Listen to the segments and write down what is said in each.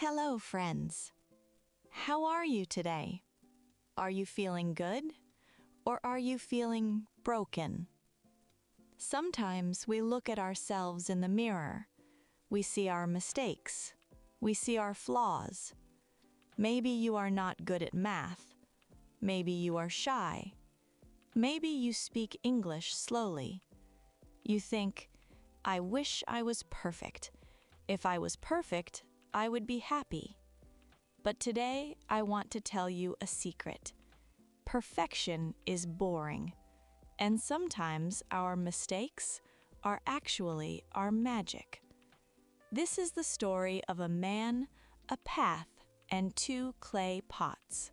Hello, friends. How are you today? Are you feeling good? Or are you feeling broken? Sometimes we look at ourselves in the mirror. We see our mistakes. We see our flaws. Maybe you are not good at math. Maybe you are shy. Maybe you speak English slowly. You think, I wish I was perfect. If I was perfect, I would be happy. But today, I want to tell you a secret. Perfection is boring. And sometimes our mistakes are actually our magic. This is the story of a man, a path, and 2 clay pots.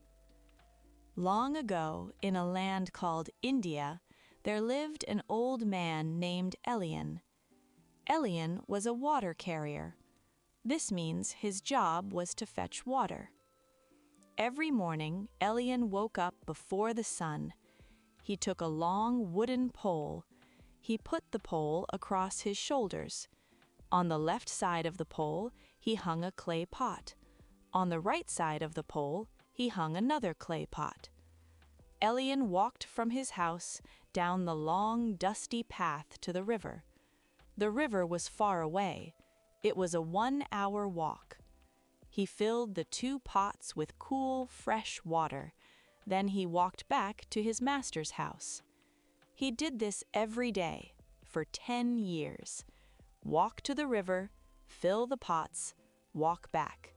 Long ago, in a land called India, there lived an old man named Elian. Elian was a water carrier. This means his job was to fetch water. Every morning, Elian woke up before the sun. He took a long wooden pole. He put the pole across his shoulders. On the left side of the pole, he hung a clay pot. On the right side of the pole, he hung another clay pot. Elian walked from his house down the long, dusty path to the river. The river was far away. It was a 1-hour walk. He filled the 2 pots with cool, fresh water. Then he walked back to his master's house. He did this every day for 10 years. Walk to the river, fill the pots, walk back.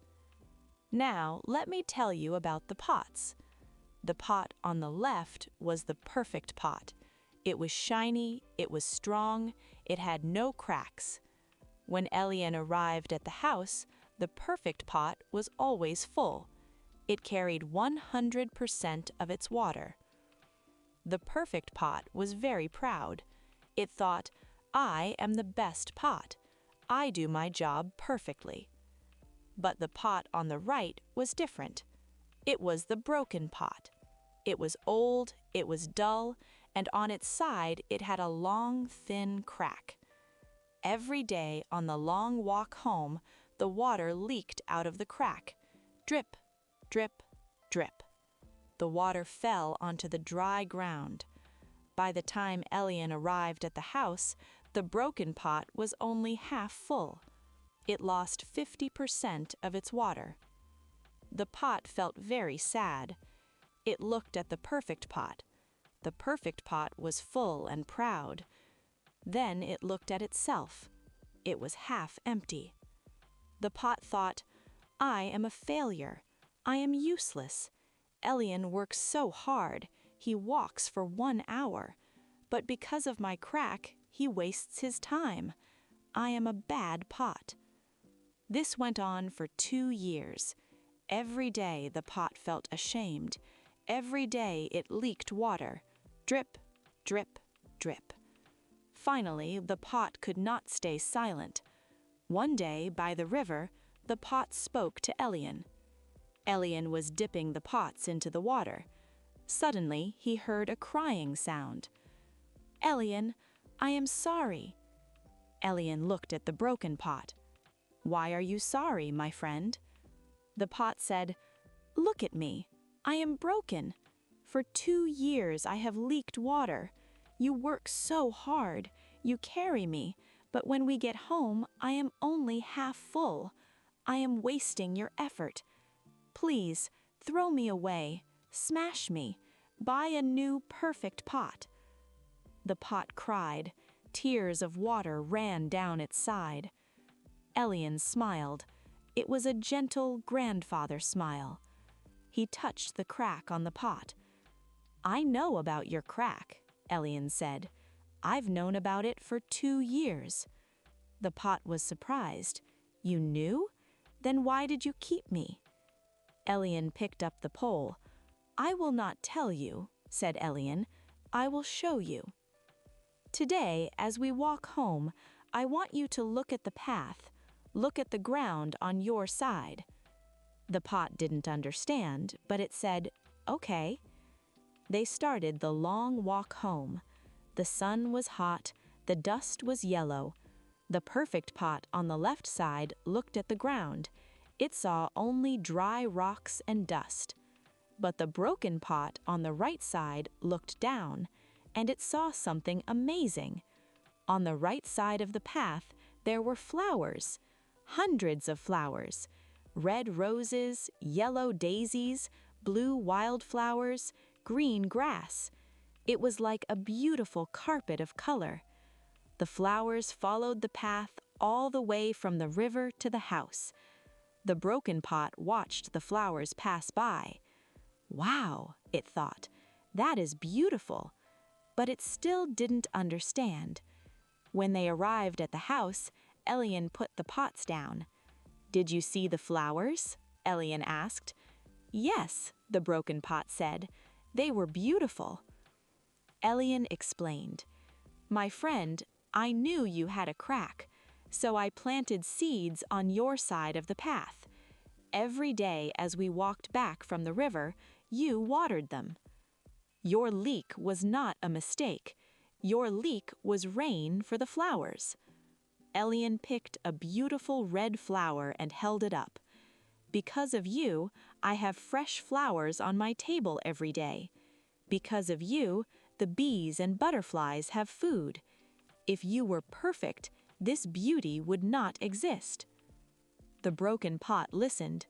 Now, let me tell you about the pots. The pot on the left was the perfect pot. It was shiny, it was strong, it had no cracks. When Elian arrived at the house, the perfect pot was always full. It carried 100% of its water. The perfect pot was very proud. It thought, I am the best pot. I do my job perfectly. But the pot on the right was different. It was the broken pot. It was old, it was dull, and on its side it had a long, thin crack. Every day on the long walk home, the water leaked out of the crack. Drip, drip, drip. The water fell onto the dry ground. By the time Elian arrived at the house, the broken pot was only half full. It lost 50% of its water. The pot felt very sad. It looked at the perfect pot. The perfect pot was full and proud. Then it looked at itself. It was half empty. The pot thought, I am a failure. I am useless. Elian works so hard. He walks for 1 hour. But because of my crack, he wastes his time. I am a bad pot. This went on for 2 years. Every day the pot felt ashamed. Every day it leaked water. Drip, drip, drip. Finally, the pot could not stay silent. One day, by the river, the pot spoke to Elian. Elian was dipping the pots into the water. Suddenly, he heard a crying sound. Elian, I am sorry. Elian looked at the broken pot. Why are you sorry, my friend? The pot said, Look at me. I am broken. For 2 years I have leaked water. You work so hard. You carry me. But when we get home, I am only half full. I am wasting your effort. Please, throw me away. Smash me. Buy a new perfect pot. The pot cried. Tears of water ran down its side. Elian smiled. It was a gentle grandfather smile. He touched the crack on the pot. I know about your crack, Elian said. I've known about it for 2 years. The pot was surprised. You knew? Then why did you keep me? Elian picked up the pole. I will not tell you, said Elian. I will show you. Today, as we walk home, I want you to look at the path. Look at the ground on your side. The pot didn't understand, but it said, okay. They started the long walk home. The sun was hot, the dust was yellow. The perfect pot on the left side looked at the ground. It saw only dry rocks and dust. But the broken pot on the right side looked down, and it saw something amazing. On the right side of the path, there were flowers, hundreds of flowers, red roses, yellow daisies, blue wildflowers, green grass. It was like a beautiful carpet of color. The flowers followed the path all the way from the river to the house. The broken pot watched the flowers pass by. Wow, it thought, that is beautiful. But it still didn't understand. When they arrived at the house, Elian put the pots down. "Did you see the flowers?" Elian asked. "Yes," the broken pot said. "They were beautiful." Elian explained, "My friend, I knew you had a crack, so I planted seeds on your side of the path. Every day as we walked back from the river, you watered them. Your leak was not a mistake. Your leak was rain for the flowers." Elian picked a beautiful red flower and held it up. "Because of you, I have fresh flowers on my table every day. Because of you, the bees and butterflies have food. If you were perfect, this beauty would not exist." The broken pot listened.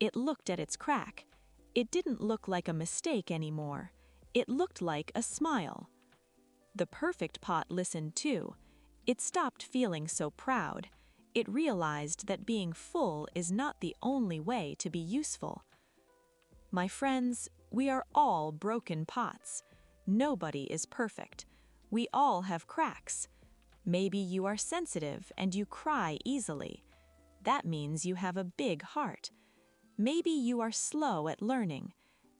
It looked at its crack. It didn't look like a mistake anymore. It looked like a smile. The perfect pot listened too. It stopped feeling so proud. It realized that being full is not the only way to be useful. My friends, we are all broken pots. Nobody is perfect. We all have cracks. Maybe you are sensitive and you cry easily. That means you have a big heart. Maybe you are slow at learning.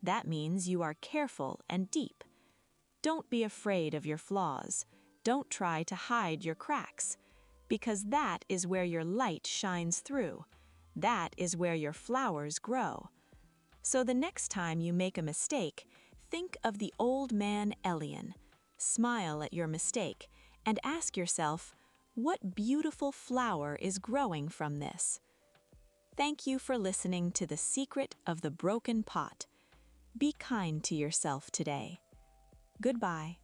That means you are careful and deep. Don't be afraid of your flaws. Don't try to hide your cracks, because that is where your light shines through. That is where your flowers grow. So the next time you make a mistake, think of the old man Elian. Smile at your mistake and ask yourself, what beautiful flower is growing from this? Thank you for listening to The Secret of the Broken Pot. Be kind to yourself today. Goodbye.